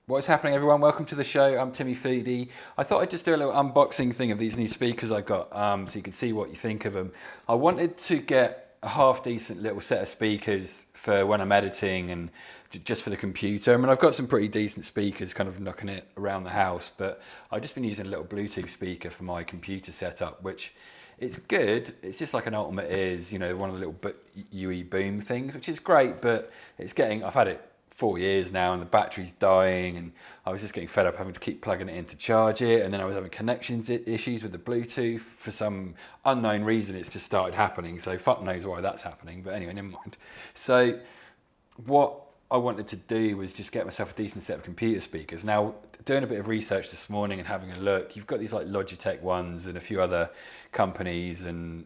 What is happening, everyone? Welcome to the show. I'm Timmy Feedy. I thought I'd just do a little unboxing thing of these new speakers I got, so you can see what you think of them. I wanted to get a half decent little set of speakers for when I'm editing and just for the computer. I mean, I've got some pretty decent speakers kind of knocking it around the house, but I've just been using a little Bluetooth speaker for my computer setup, which it's good. It's just like an Ultimate Ears, you know, one of the little UE boom things, which is great, but I've had it 4 years now and the battery's dying, and I was just getting fed up having to keep plugging it in to charge it, and then I was having connections issues with the Bluetooth. For some unknown reason, it's just started happening, so fuck knows why that's happening, but anyway, never mind. So what I wanted to do was just get myself a decent set of computer speakers. Now, doing a bit of research this morning and having a look, you've got these like Logitech ones and a few other companies, and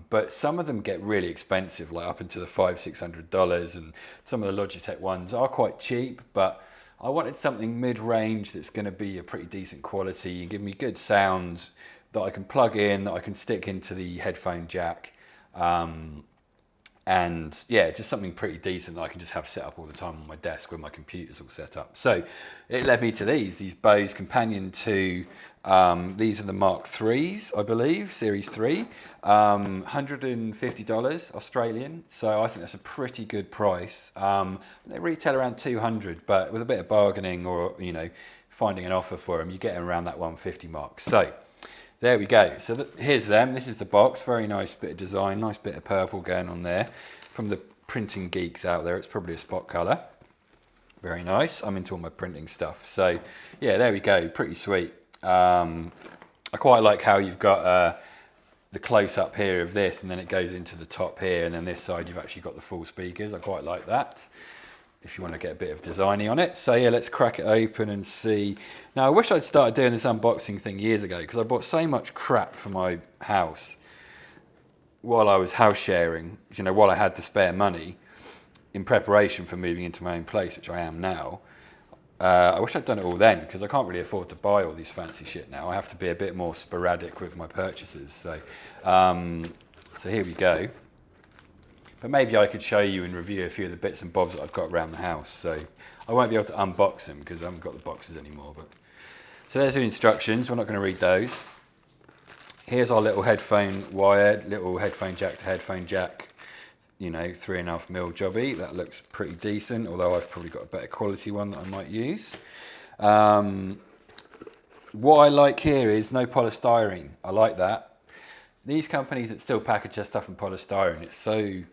but some of them get really expensive, like up into the $500-600, and some of the Logitech ones are quite cheap, but I wanted something mid-range that's going to be a pretty decent quality and give me good sound that I can plug in, that I can stick into the headphone jack. And yeah, just something pretty decent that I can just have set up all the time on my desk when my computer's all set up. So it led me to these Bose Companion 2. These are the Mark 3s, I believe, Series 3. $150 Australian. So I think that's a pretty good price. They retail around 200, but with a bit of bargaining or, you know, finding an offer for them, you get around that 150 mark. So there we go. So here's them. This is the box. Very nice bit of design. Nice bit of purple going on there. From the printing geeks out there, it's probably a spot colour. Very nice. I'm into all my printing stuff. So yeah, there we go. Pretty sweet. I quite like how you've got the close-up here of this, and then it goes into the top here, and then this side you've actually got the full speakers. I quite like that, if you want to get a bit of designy on it. So yeah, let's crack it open and see. Now, I wish I'd started doing this unboxing thing years ago, because I bought so much crap for my house while I was house sharing, you know, while I had the spare money in preparation for moving into my own place, which I am now. I wish I'd done it all then, because I can't really afford to buy all these fancy shit now. I have to be a bit more sporadic with my purchases. So, so here we go. But maybe I could show you and review a few of the bits and bobs that I've got around the house. So I won't be able to unbox them because I haven't got the boxes anymore. But so there's the instructions. We're not going to read those. Here's our little headphone wire, little headphone jack to headphone jack, you know, 3.5mm jobby. That looks pretty decent, although I've probably got a better quality one that I might use. What I like here is no polystyrene. I like that. These companies that still package their stuff in polystyrene, it's so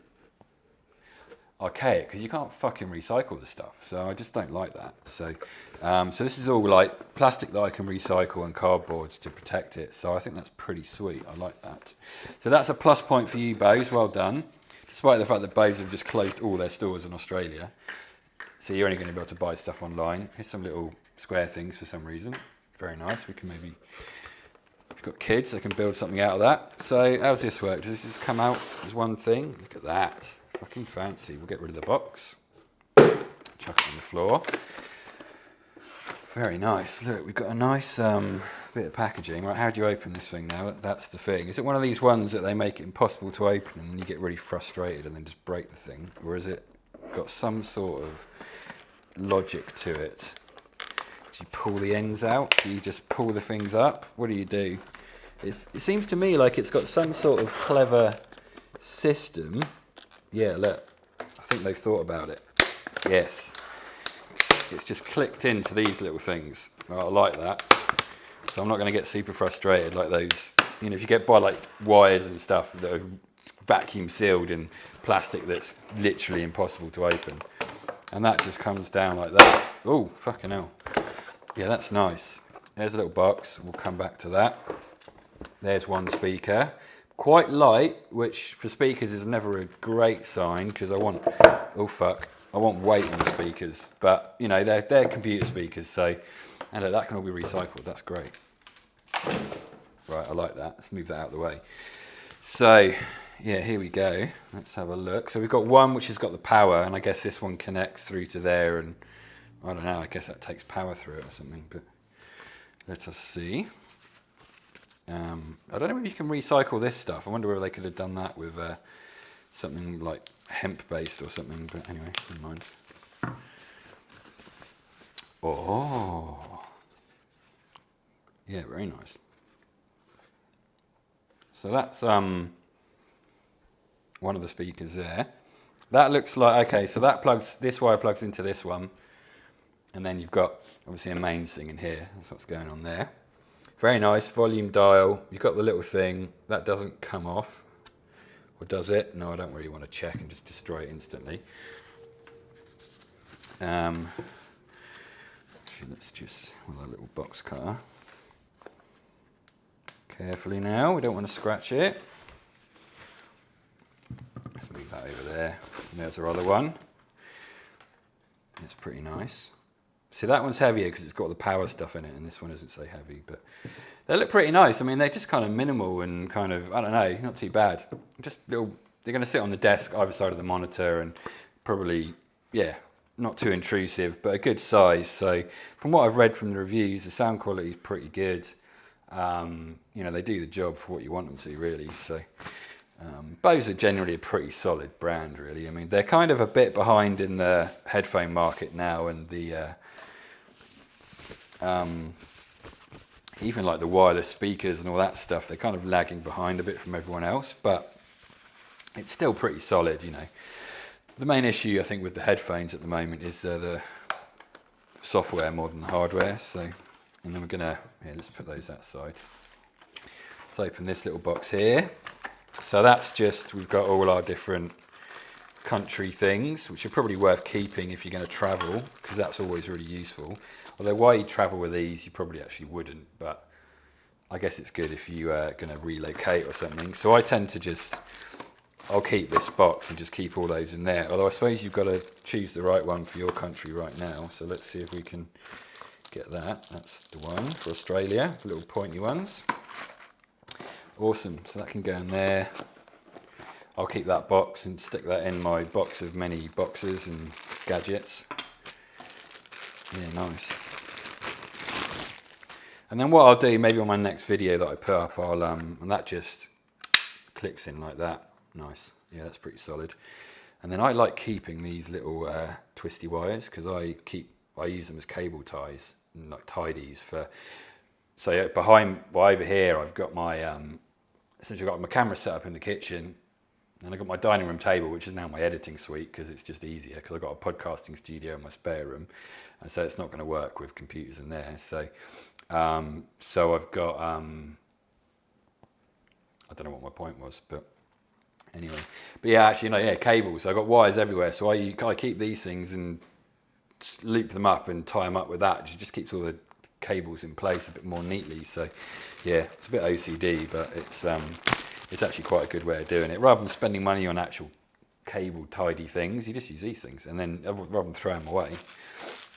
archaic because you can't fucking recycle the stuff. So I just don't like that. So, so this is all like plastic that I can recycle and cardboards to protect it. So I think that's pretty sweet. I like that. So that's a plus point for you, Bose. Well done. Despite the fact that Bose have just closed all their stores in Australia. So you're only going to be able to buy stuff online. Here's some little square things for some reason. Very nice. We can maybe, if you've got kids, they can build something out of that. So how's this work? Does this just come out as one thing? Look at that. Fucking fancy. We'll get rid of the box. Chuck it on the floor. Very nice. Look, we've got a nice bit of packaging. Right, how do you open this thing now? That's the thing. Is it one of these ones that they make it impossible to open and then you get really frustrated and then just break the thing? Or is it got some sort of logic to it? Do you pull the ends out? Do you just pull the things up? What do you do? It seems to me like it's got some sort of clever system. Yeah, look. I think they've thought about it. Yes. It's just clicked into these little things. I like that. So I'm not going to get super frustrated like those. You know, if you get by like wires and stuff that are vacuum sealed in plastic that's literally impossible to open. And that just comes down like that. Oh, fucking hell. Yeah, that's nice. There's a little box. We'll come back to that. There's one speaker. Quite light, which for speakers is never a great sign because I want, oh fuck, I want weight on the speakers. But, you know, they're computer speakers, so, and look, that can all be recycled. That's great. Right, I like that. Let's move that out of the way. So, yeah, here we go. Let's have a look. So we've got one which has got the power, and I guess this one connects through to there, and I don't know, I guess that takes power through it or something, but let us see. I don't know if you can recycle this stuff. I wonder whether they could have done that with something like hemp-based or something, but anyway, never mind. Oh, yeah, very nice. So that's one of the speakers there. That looks like, okay, so that plugs, this wire plugs into this one, and then you've got obviously a mains thing in here. That's what's going on there. Very nice, volume dial. You've got the little thing, that doesn't come off. Or does it? No, I don't really want to check and just destroy it instantly. Actually, let's just, with our little box cutter. Carefully now, we don't want to scratch it. Let's move that over there. And there's our other one. It's pretty nice. See, that one's heavier because it's got the power stuff in it, and this one isn't so heavy, but they look pretty nice. I mean, they're just kind of minimal and kind of, I don't know, not too bad. Just little, they're going to sit on the desk either side of the monitor and probably, yeah, not too intrusive, but a good size. So from what I've read from the reviews, the sound quality is pretty good. You know, they do the job for what you want them to, really. So Bose are generally a pretty solid brand, really. I mean, they're kind of a bit behind in the headphone market now, and the even like the wireless speakers and all that stuff, they're kind of lagging behind a bit from everyone else, but it's still pretty solid, you know. The main issue, I think, with the headphones at the moment is the software more than the hardware. So, and then we're gonna, yeah, let's put those outside. Let's open this little box here. So that's just, we've got all our different country things, which are probably worth keeping if you're going to travel, because that's always really useful. Although why you travel with these, you probably actually wouldn't, but I guess it's good if you are going to relocate or something. So I tend to just, I'll keep this box and just keep all those in there. Although I suppose you've got to choose the right one for your country right now. So let's see if we can get that. That's the one for Australia, the little pointy ones. Awesome, so that can go in there. I'll keep that box and stick that in my box of many boxes and gadgets. Yeah, nice. And then what I'll do, maybe on my next video that I put up, I'll and that just clicks in like that. Nice. Yeah, that's pretty solid. And then I like keeping these little twisty wires because I use them as cable ties, and like tidies for. So behind, well, over here, I've got my essentially got my camera set up in the kitchen, and I've got my dining room table, which is now my editing suite because it's just easier because I've got a podcasting studio in my spare room, and so it's not going to work with computers in there. So, so I've got I don't know what my point was, but anyway. But yeah, actually, no, yeah, cables. So I've got wires everywhere, so I keep these things and loop them up and tie them up with that. It just keeps all the cables in place a bit more neatly. So yeah, it's a bit OCD, but it's actually quite a good way of doing it. Rather than spending money on actual cable tidy things, you just use these things, and then rather than throw them away.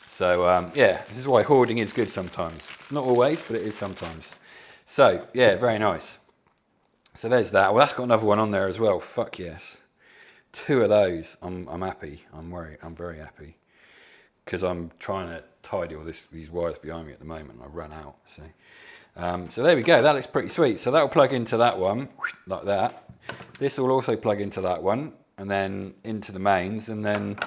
So yeah, this is why hoarding is good sometimes. It's not always, but it is sometimes. So yeah, very nice. So there's that. Well, that's got another one on there as well. Fuck yes, 2 of those. I'm happy. I'm very happy because I'm trying to tidy all these wires behind me at the moment. I've run out. So so there we go. That looks pretty sweet. So that'll plug into that one like that. This will also plug into that one, and then into the mains, and then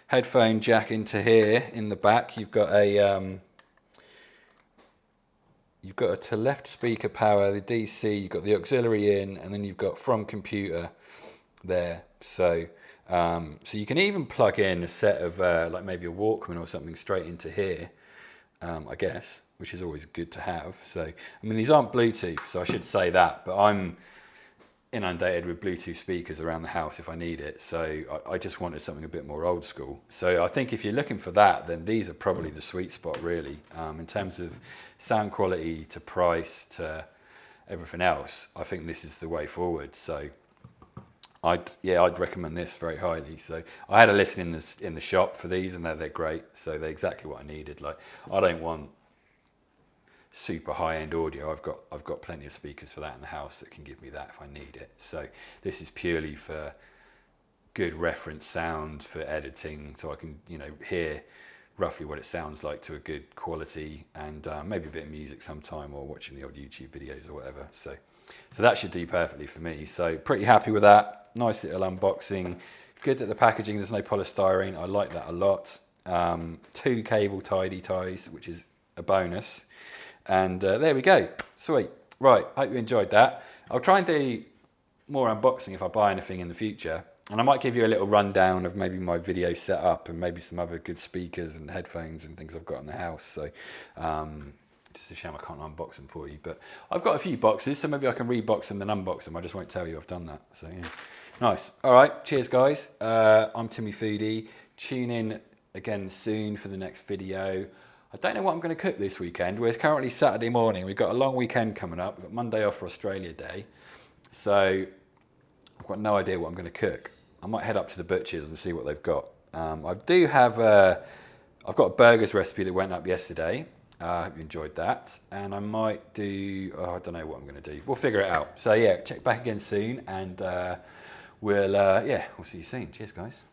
headphone jack into here in the back. You've got a to left speaker power, the DC. You've got the auxiliary in, and then you've got from computer there. So so you can even plug in a set of like maybe a Walkman or something straight into here, I guess, which is always good to have. So I mean, these aren't Bluetooth, so I should say that, but I'm inundated with Bluetooth speakers around the house if I need it, so I just wanted something a bit more old school. So I think if you're looking for that, then these are probably the sweet spot, really, in terms of sound quality to price to everything else. I think this is the way forward. So I'd recommend this very highly. So I had a listen in the shop for these, and they're great. So they're exactly what I needed. Like, I don't want super high-end audio. I've got plenty of speakers for that in the house that can give me that if I need it. So this is purely for good reference sound for editing, so I can hear roughly what it sounds like to a good quality, and maybe a bit of music sometime, or watching the old YouTube videos or whatever. So that should do perfectly for me. So pretty happy with that. Nice little unboxing. Good that the packaging, there's no polystyrene. I like that a lot. 2 cable tidy ties, which is a bonus. And there we go. Sweet. Right, hope you enjoyed that. I'll try and do more unboxing if I buy anything in the future. And I might give you a little rundown of maybe my video setup and maybe some other good speakers and headphones and things I've got in the house. So just a shame I can't unbox them for you. But I've got a few boxes, so maybe I can rebox them and unbox them. I just won't tell you I've done that. So yeah, nice. All right, cheers guys. I'm Timmy Foodie. Tune in again soon for the next video. I don't know what I'm going to cook this weekend. We're currently Saturday morning. We've got a long weekend coming up. We've got Monday off for Australia Day. So I've got no idea what I'm going to cook. I might head up to the butcher's and see what they've got. I do have, I've got a burgers recipe that went up yesterday. I hope you enjoyed that. And I might do, I don't know what I'm going to do. We'll figure it out. So yeah, check back again soon and we'll see you soon. Cheers guys.